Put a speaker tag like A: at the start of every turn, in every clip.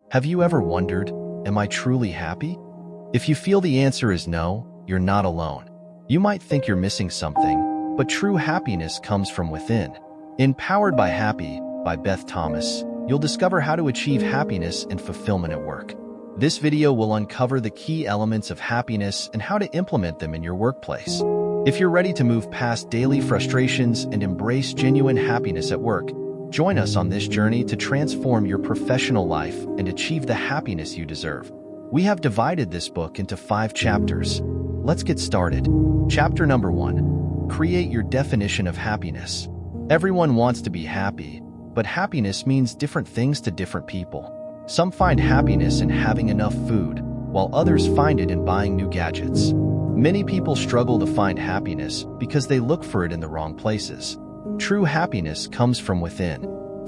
A: Have you ever wondered, am I truly happy? If you feel the answer is no, you're not alone. You might think you're missing something, but true happiness comes from within. In Powered by Happy by Beth Thomas, you'll discover how to achieve happiness and fulfillment at work. This video will uncover the key elements of happiness and how to implement them in your workplace. If you're ready to move past daily frustrations and embrace genuine happiness at work, join us on this journey to transform your professional life and achieve the happiness you deserve. We have divided this book into 5 chapters. Let's get started. Chapter number 1. Create your definition of happiness. Everyone wants to be happy, but happiness means different things to different people. Some find happiness in having enough food, while others find it in buying new gadgets. Many people struggle to find happiness because they look for it in the wrong places. True happiness comes from within.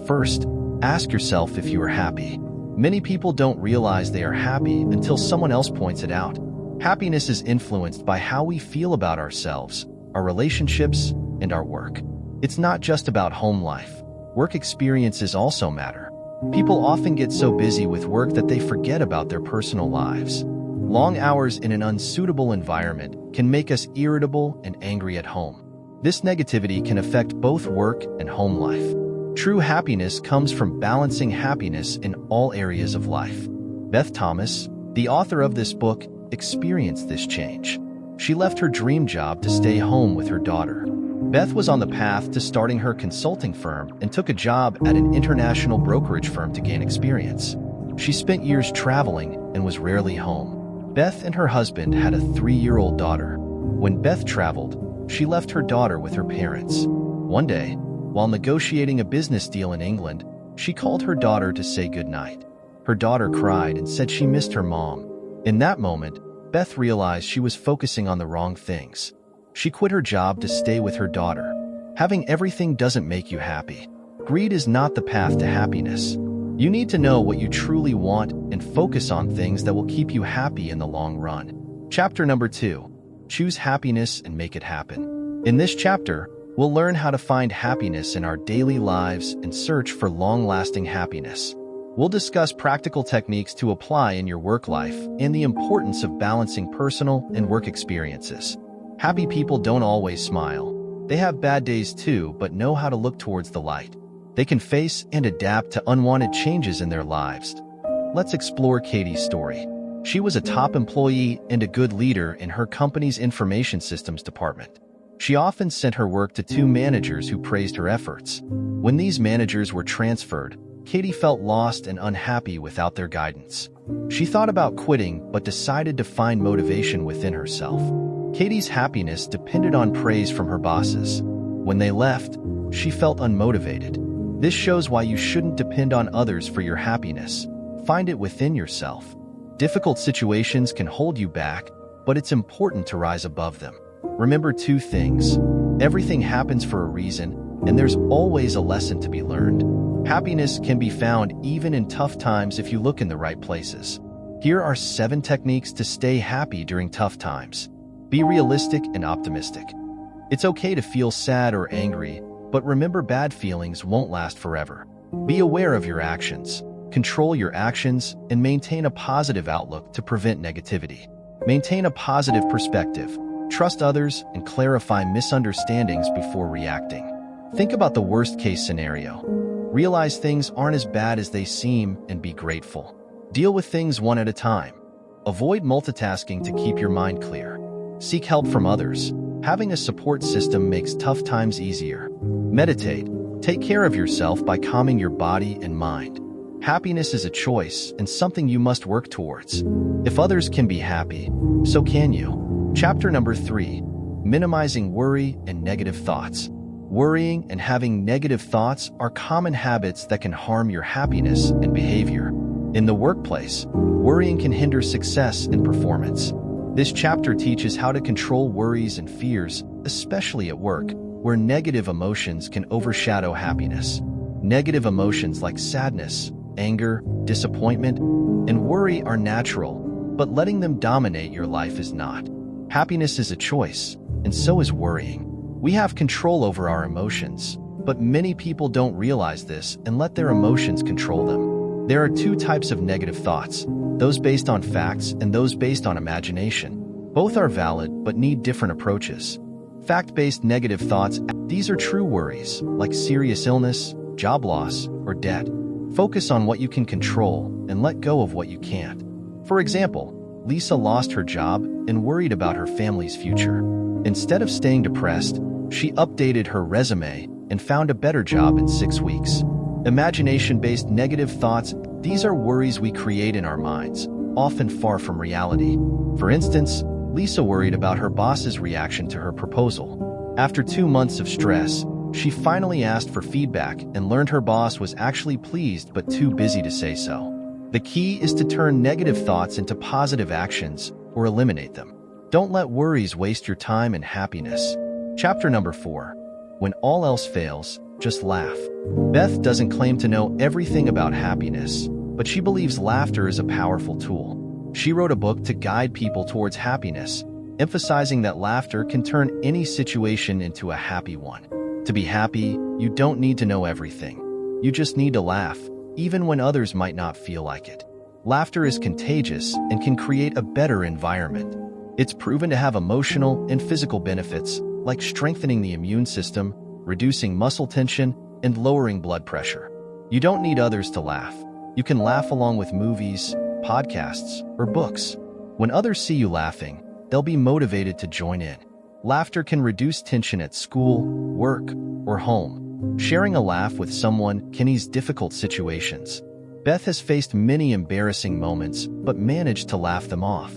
A: First, ask yourself if you are happy. Many people don't realize they are happy until someone else points it out. Happiness is influenced by how we feel about ourselves, our relationships, and our work. It's not just about home life. Work experiences also matter. People often get so busy with work that they forget about their personal lives. Long hours in an unsuitable environment can make us irritable and angry at home. This negativity can affect both work and home life. True happiness comes from balancing happiness in all areas of life. Beth Thomas, the author of this book, experienced this change. She left her dream job to stay home with her daughter. Beth was on the path to starting her consulting firm and took a job at an international brokerage firm to gain experience. She spent years traveling and was rarely home. Beth and her husband had a 3-year-old daughter. When Beth traveled, she left her daughter with her parents. One day, while negotiating a business deal in England, she called her daughter to say goodnight. Her daughter cried and said she missed her mom. In that moment, Beth realized she was focusing on the wrong things. She quit her job to stay with her daughter. Having everything doesn't make you happy. Greed is not the path to happiness. You need to know what you truly want and focus on things that will keep you happy in the long run. Chapter number 2. Choose happiness and make it happen. In this chapter, we'll learn how to find happiness in our daily lives and search for long-lasting happiness. We'll discuss practical techniques to apply in your work life and the importance of balancing personal and work experiences. Happy people don't always smile. They have bad days too, but know how to look towards the light. They can face and adapt to unwanted changes in their lives. Let's explore Katie's story. She was a top employee and a good leader in her company's information systems department. She often sent her work to 2 managers who praised her efforts. When these managers were transferred, Katie felt lost and unhappy without their guidance. She thought about quitting but decided to find motivation within herself. Katie's happiness depended on praise from her bosses. When they left, she felt unmotivated. This shows why you shouldn't depend on others for your happiness. Find it within yourself. Difficult situations can hold you back, but it's important to rise above them. Remember 2 things. Everything happens for a reason, and there's always a lesson to be learned. Happiness can be found even in tough times if you look in the right places. Here are 7 techniques to stay happy during tough times. Be realistic and optimistic. It's okay to feel sad or angry, but remember bad feelings won't last forever. Be aware of your actions. Control your actions and maintain a positive outlook to prevent negativity. Maintain a positive perspective. Trust others and clarify misunderstandings before reacting. Think about the worst-case scenario. Realize things aren't as bad as they seem and be grateful. Deal with things one at a time. Avoid multitasking to keep your mind clear. Seek help from others. Having a support system makes tough times easier. Meditate. Take care of yourself by calming your body and mind. Happiness is a choice and something you must work towards. If others can be happy, so can you. Chapter number 3. Minimizing worry and negative thoughts. Worrying and having negative thoughts are common habits that can harm your happiness and behavior. In the workplace, worrying can hinder success and performance. This chapter teaches how to control worries and fears, especially at work, where negative emotions can overshadow happiness. Negative emotions like sadness, anger, disappointment, and worry are natural, but letting them dominate your life is not. Happiness is a choice, and so is worrying. We have control over our emotions, but many people don't realize this and let their emotions control them. There are two types of negative thoughts, those based on facts and those based on imagination. Both are valid but need different approaches. Fact-based negative thoughts, these are true worries, like serious illness, job loss, or debt. Focus on what you can control and let go of what you can't. For example, Lisa lost her job and worried about her family's future. Instead of staying depressed, she updated her resume and found a better job in 6 weeks. Imagination-based negative thoughts, these are worries we create in our minds, often far from reality. For instance, Lisa worried about her boss's reaction to her proposal. After 2 months of stress, she finally asked for feedback and learned her boss was actually pleased but too busy to say so. The key is to turn negative thoughts into positive actions or eliminate them. Don't let worries waste your time and happiness. Chapter number 4. When all else fails, just laugh. Beth doesn't claim to know everything about happiness, but she believes laughter is a powerful tool. She wrote a book to guide people towards happiness, emphasizing that laughter can turn any situation into a happy one. To be happy, you don't need to know everything. You just need to laugh, even when others might not feel like it. Laughter is contagious and can create a better environment. It's proven to have emotional and physical benefits, like strengthening the immune system, reducing muscle tension, and lowering blood pressure. You don't need others to laugh. You can laugh along with movies, podcasts, or books. When others see you laughing, they'll be motivated to join in. Laughter can reduce tension at school, work, or home. Sharing a laugh with someone can ease difficult situations. Beth has faced many embarrassing moments, but managed to laugh them off.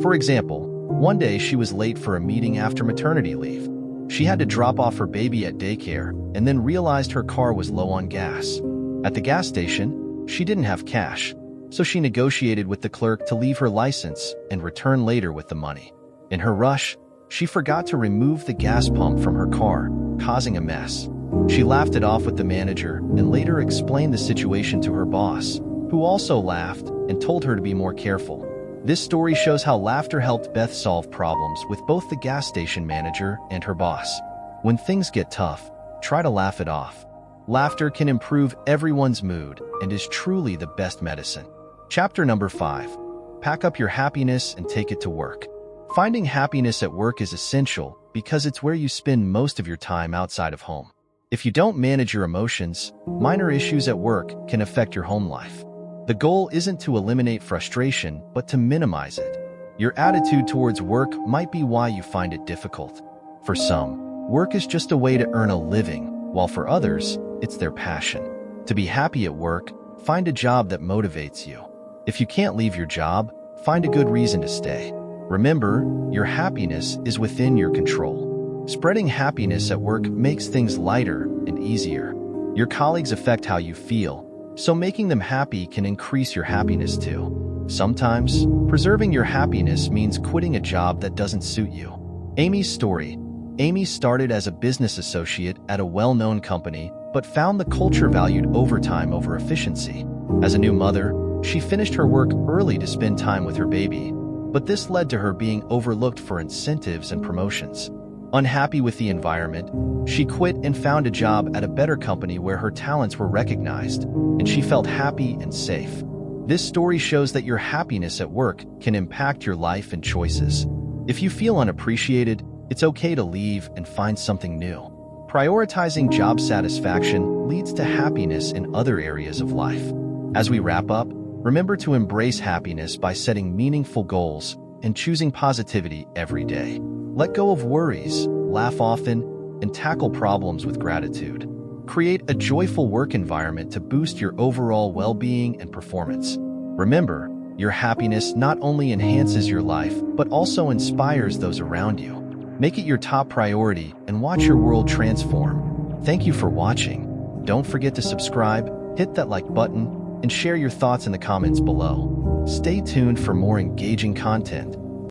A: For example, one day she was late for a meeting after maternity leave. She had to drop off her baby at daycare and then realized her car was low on gas. At the gas station, she didn't have cash, so she negotiated with the clerk to leave her license and return later with the money. In her rush, she forgot to remove the gas pump from her car, causing a mess. She laughed it off with the manager and later explained the situation to her boss, who also laughed and told her to be more careful. This story shows how laughter helped Beth solve problems with both the gas station manager and her boss. When things get tough, try to laugh it off. Laughter can improve everyone's mood and is truly the best medicine. Chapter number 5. Pack up your happiness and take it to work. Finding happiness at work is essential because it's where you spend most of your time outside of home. If you don't manage your emotions, minor issues at work can affect your home life. The goal isn't to eliminate frustration, but to minimize it. Your attitude towards work might be why you find it difficult. For some, work is just a way to earn a living, while for others, it's their passion. To be happy at work, find a job that motivates you. If you can't leave your job, find a good reason to stay. Remember, your happiness is within your control. Spreading happiness at work makes things lighter and easier. Your colleagues affect how you feel, so making them happy can increase your happiness too. Sometimes, preserving your happiness means quitting a job that doesn't suit you. Amy's story. Amy started as a business associate at a well-known company, but found the culture valued overtime over efficiency. As a new mother, she finished her work early to spend time with her baby, but this led to her being overlooked for incentives and promotions. Unhappy with the environment, she quit and found a job at a better company where her talents were recognized, and she felt happy and safe. This story shows that your happiness at work can impact your life and choices. If you feel unappreciated, it's okay to leave and find something new. Prioritizing job satisfaction leads to happiness in other areas of life. As we wrap up, remember to embrace happiness by setting meaningful goals and choosing positivity every day. Let go of worries, laugh often, and tackle problems with gratitude. Create a joyful work environment to boost your overall well-being and performance. Remember, your happiness not only enhances your life, but also inspires those around you. Make it your top priority and watch your world transform. Thank you for watching. Don't forget to subscribe, hit that like button, and share your thoughts in the comments below. Stay tuned for more engaging content.